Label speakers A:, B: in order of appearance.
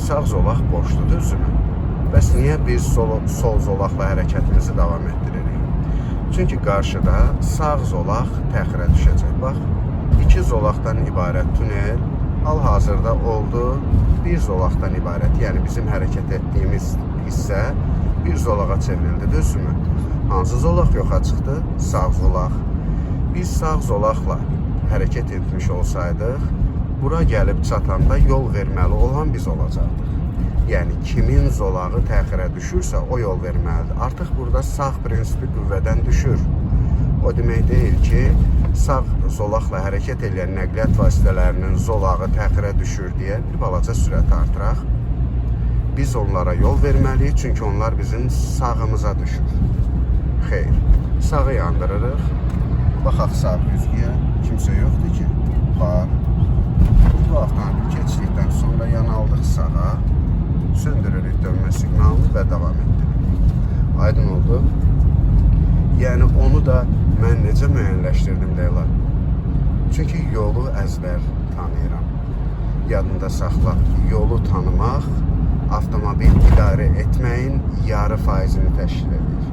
A: sağ zolaq boşdur, düzdürmü? Bəs niyə biz sol zolaqla hərəkətimizi davam etdiririk? Çünki qarşıda sağ zolaq təxirə düşəcək. Bax, 2 zolaqdan ibarət tunel hal-hazırda oldu, 1 zolaqdan ibarət. Yəni bizim hərəkət etdiyimiz hissə 1 zolağa çevrildi, düzdürmü? Hansı zolaq yoxa çıxdı? Sağ zolaq. Biz sağ zolaqla hərəkət etmiş olsaydıq, bura gəlib çatanda yol verməli olan biz olacaqdıq. Yəni kimin zolağı təxirə düşürsə o yol verməlidir. Artıq burada sağ prinsipi qüvvədən düşür. O demək deyil ki, sağ zolaqla hərəkət edən nəqliyyat vasitələrinin zolağı təxirə düşür deyə bir balaca sürət artıraq. Biz onlara yol verməliyik, çünki onlar bizim sağımıza düşür. Xeyr, sağı yandırırıq. Baxaq sağ güzgüyə, kimsə yoxdur ki, var. Bu avtomobil keçdikdən sonra yanaldıq sağa, söndürürük dönmə siqnalını və davam etdiririk. Aydın oldu. Yəni onu da mən necə müəyyənləşdirdim Leyla? Çünki yolu əzbər tanıyıram. Yadında saxla, yolu tanımaq avtomobil idarə etməyin yarı faizini təşkil edir.